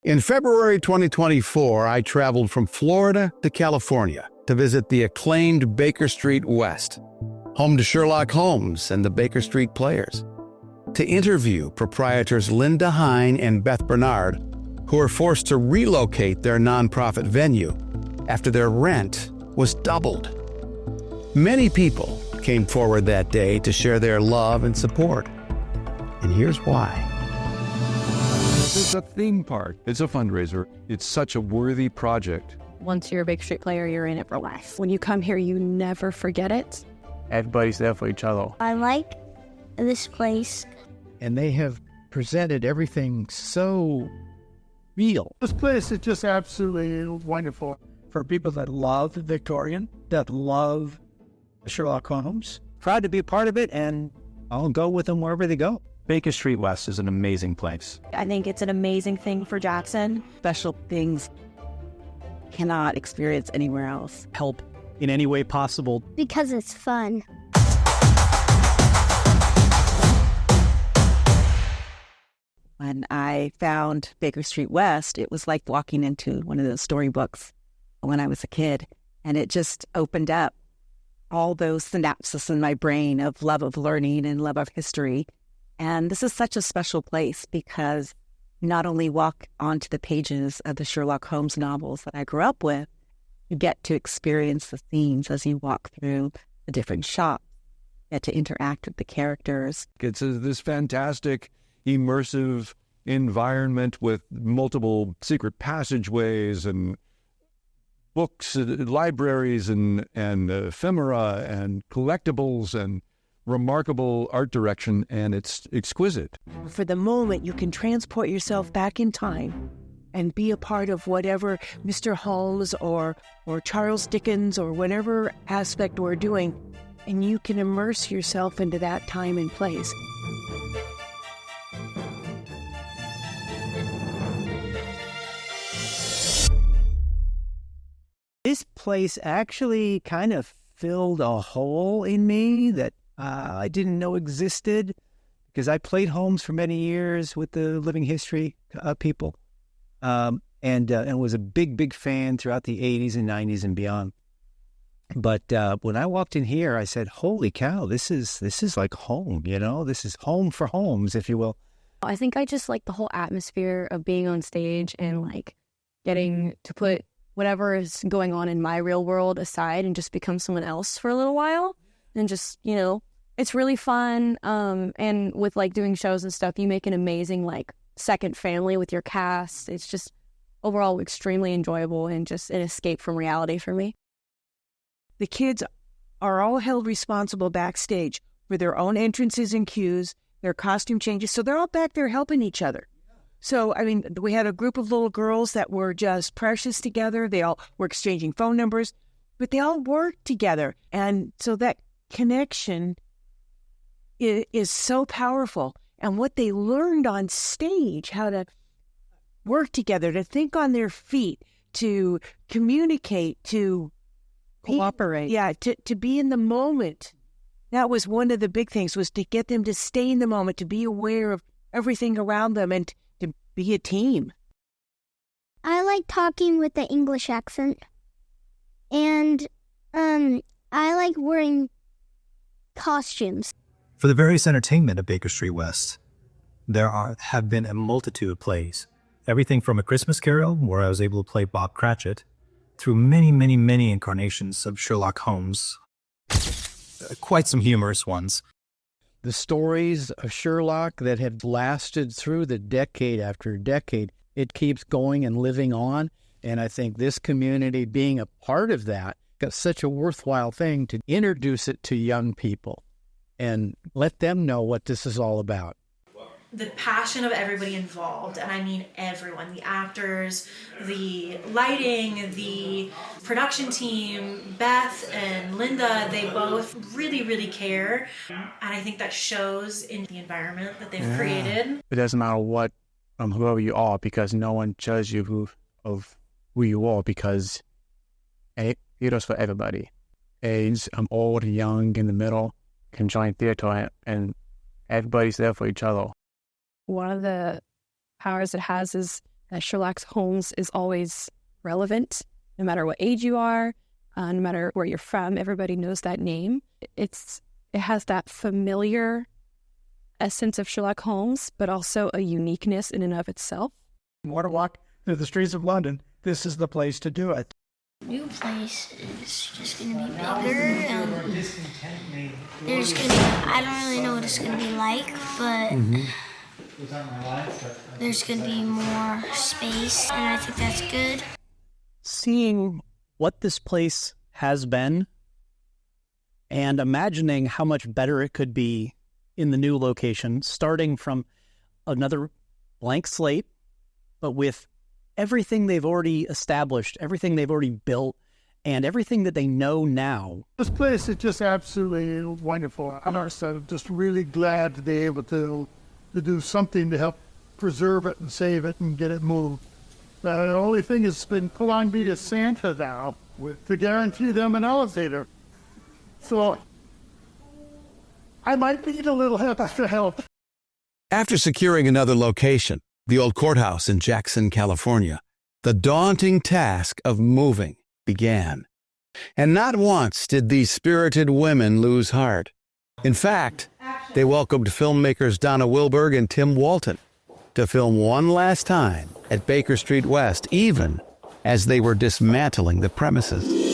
In February 2024, I traveled from Florida to California to visit the acclaimed Baker Street West, home to Sherlock Holmes and the Baker Street Players, to interview proprietors Linda Hine and Beth Bernard, who were forced to relocate their nonprofit venue after their rent was doubled. Many people came forward that day to share their love and support. And here's why. It's a theme park. It's a fundraiser. It's such a worthy project. Once you're a Baker Street player, you're in it for life. When you come here, you never forget it. Everybody's there for each other. I like this place. And they have presented everything so real. This place is just absolutely wonderful. For people that love the Victorian, that love Sherlock Holmes. Proud to be a part of it, and I'll go with them wherever they go. Baker Street West is an amazing place. I think it's an amazing thing for Jackson. Special things cannot experience anywhere else. Help in any way possible. Because it's fun. When I found Baker Street West, it was like walking into one of those storybooks when I was a kid. And it just opened up all those synapses in my brain of love of learning and love of history. And this is such a special place because you not only walk onto the pages of the Sherlock Holmes novels that I grew up with, you get to experience the themes as you walk through the different shops, get to interact with the characters. It's this fantastic, immersive environment with multiple secret passageways and books, libraries, and ephemera and collectibles and remarkable art direction, and it's exquisite. For the moment, you can transport yourself back in time and be a part of whatever Mr. Holmes or Charles Dickens or whatever aspect we're doing, and you can immerse yourself into that time and place. This place actually kind of filled a hole in me that I didn't know existed, because I played Holmes for many years with the Living History people, and was a big fan throughout the 80s and 90s and beyond. But when I walked in here, I said, holy cow, this is like home, you know? This is home for Holmes, if you will. I think I just like the whole atmosphere of being on stage and like getting to put whatever is going on in my real world aside and just become someone else for a little while. And just, you know, it's really fun. And with like doing shows and stuff, you make an amazing like second family with your cast. It's just overall extremely enjoyable and just an escape from reality for me. The kids are all held responsible backstage for their own entrances and cues, their costume changes. So they're all back there helping each other. So, I mean, we had a group of little girls that were just precious together. They all were exchanging phone numbers, but they all worked together. And so that connection is so powerful. And what they learned on stage, how to work together, to think on their feet, to communicate, to cooperate. To be in the moment. That was one of the big things, was to get them to stay in the moment, to be aware of everything around them and to be a team. I like talking with the English accent. And I like wearing costumes. For the various entertainment of Baker Street West, there have been a multitude of plays. Everything from A Christmas Carol, where I was able to play Bob Cratchit, through many incarnations of Sherlock Holmes. Quite some humorous ones. The stories of Sherlock that have lasted through the decade after decade, it keeps going and living on. And I think this community being a part of that is such a worthwhile thing to introduce it to young people and let them know what this is all about. The passion of everybody involved, and I mean everyone, the actors, the lighting, the production team, Beth and Linda, they both really care. And I think that shows in the environment that they've created. It doesn't matter what, whoever you are, because no one judges you of who you are, because theater's for everybody. Age, old, young, in the middle, can join theater, and everybody's there for each other. One of the powers it has is that Sherlock Holmes is always relevant, no matter what age you are, no matter where you're from. Everybody knows that name. It has that familiar essence of Sherlock Holmes, but also a uniqueness in and of itself. You want to walk through the streets of London, this is the place to do it. New place is just going to be bigger, and there's going to be, I don't really know what it's going to be like, but there's going to be more space, and I think that's good. Seeing what this place has been and imagining how much better it could be in the new location, starting from another blank slate, but with everything they've already established, everything they've already built, and everything that they know now. This place is just absolutely wonderful. I'm just really glad to be able to do something to help preserve it and save it and get it moved. The only thing has been put on me to Santa now to guarantee them an elevator. So I might need a little extra help. After securing another location, the old courthouse in Jackson, California, the daunting task of moving began. And not once did these spirited women lose heart. In fact, they welcomed filmmakers Donna Wilberg and Tim Walton to film one last time at Baker Street West, even as they were dismantling the premises.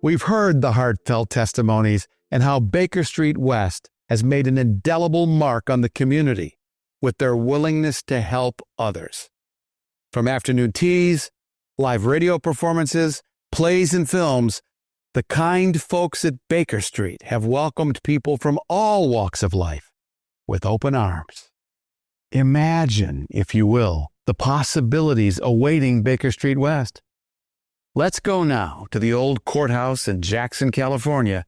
We've heard the heartfelt testimonies and how Baker Street West has made an indelible mark on the community with their willingness to help others. From afternoon teas, live radio performances, plays and films, the kind folks at Baker Street have welcomed people from all walks of life with open arms. Imagine, if you will, the possibilities awaiting Baker Street West. Let's go now to the old courthouse in Jackson, California,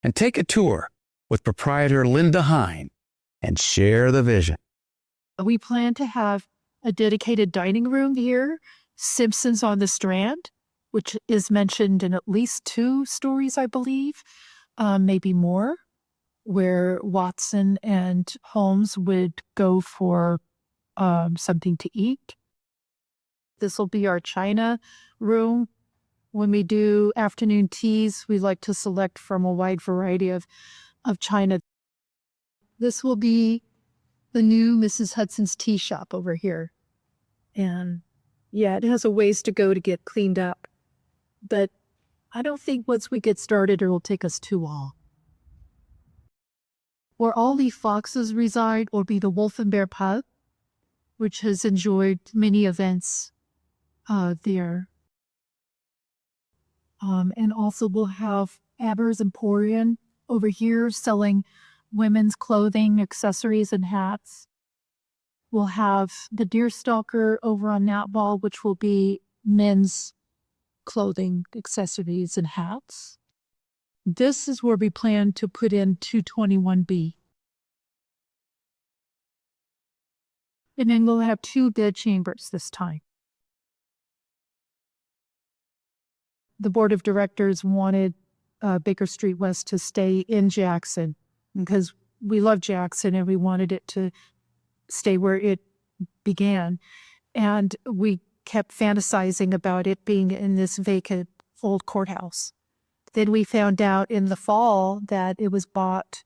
and take a tour with proprietor Linda Hine and share the vision. We plan to have a dedicated dining room here, Simpsons on the Strand, which is mentioned in at least 2 stories, I believe, maybe more, where Watson and Holmes would go for something to eat. This will be our China room. When we do afternoon teas, we like to select from a wide variety of china. This will be the new Mrs. Hudson's tea shop over here. And yeah, it has a ways to go to get cleaned up. But I don't think once we get started, it will take us too long. Where all the foxes reside will be the Wolf and Bear Pub, which has enjoyed many events there. And also we'll have Abber's Emporium over here selling women's clothing, accessories, and hats. We'll have the Deerstalker over on Natball, which will be men's clothing, accessories, and hats. This is where we plan to put in 221B. And then we'll have 2 bed chambers this time. The board of directors wanted Baker Street West to stay in Jackson because we love Jackson and we wanted it to stay where it began. And we kept fantasizing about it being in this vacant old courthouse. Then we found out in the fall that it was bought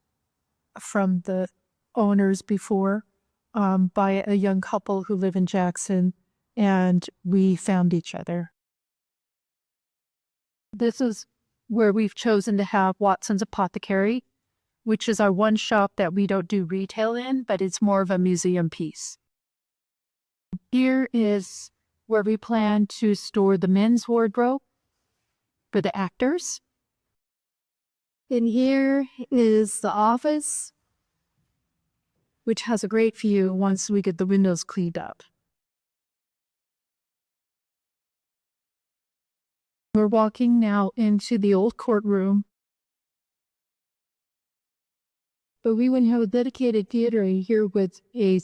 from the owners before by a young couple who live in Jackson, and we found each other. This is where we've chosen to have Watson's Apothecary, which is our one shop that we don't do retail in, but it's more of a museum piece. Here is where we plan to store the men's wardrobe for the actors. And here is the office, which has a great view once we get the windows cleaned up. We're walking now into the old courtroom, but we would have a dedicated theater here with a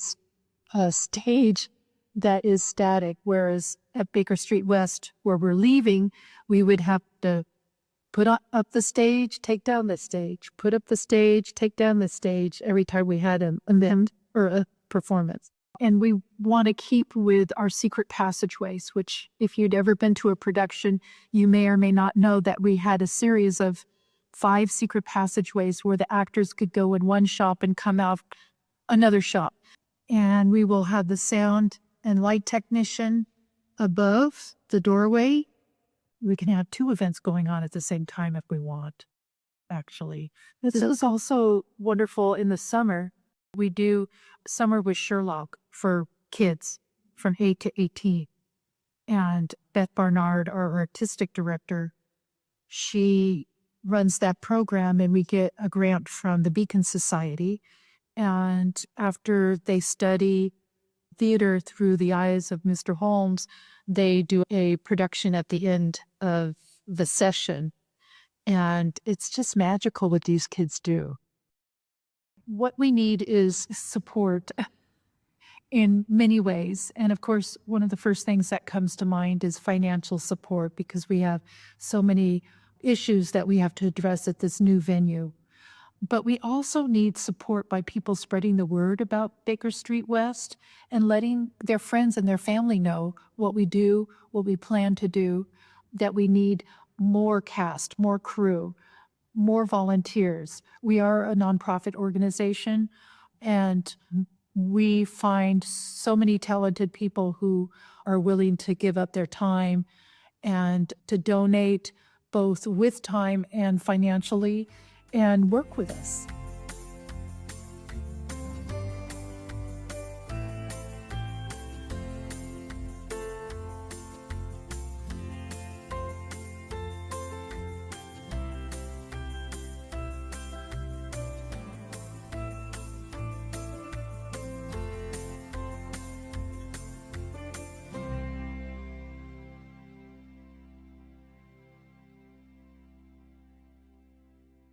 stage that is static, whereas at Baker Street West, where we're leaving, we would have to put up the stage, take down the stage, put up the stage, take down the stage every time we had an event or a performance. And we want to keep with our secret passageways, which if you'd ever been to a production, you may or may not know that we had a series of 5 secret passageways where the actors could go in one shop and come out another shop. And we will have the sound and light technician above the doorway. We can have 2 events going on at the same time if we want, actually. This is also wonderful in the summer. We do Summer with Sherlock for kids from 8 to 18. And Beth Barnard, our artistic director, she runs that program, and we get a grant from the Beacon Society. And after they study theater through the eyes of Mr. Holmes, they do a production at the end of the session. And it's just magical what these kids do. What we need is support in many ways. And of course, one of the first things that comes to mind is financial support, because we have so many issues that we have to address at this new venue. But we also need support by people spreading the word about Baker Street West and letting their friends and their family know what we do, what we plan to do, that we need more cast, more crew, more volunteers. We are a nonprofit organization, and we find so many talented people who are willing to give up their time and to donate both with time and financially and work with us.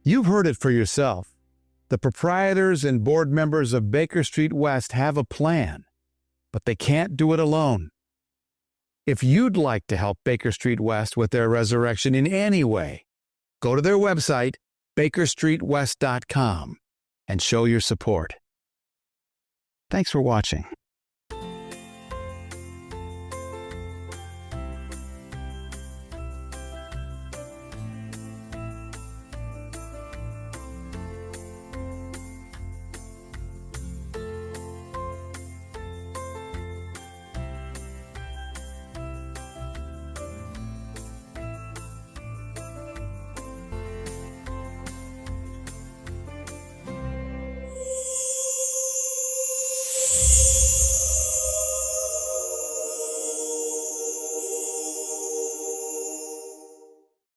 You've heard it for yourself. The proprietors and board members of Baker Street West have a plan, but they can't do it alone. If you'd like to help Baker Street West with their resurrection in any way, go to their website, bakerstreetwest.com, and show your support. Thanks for watching.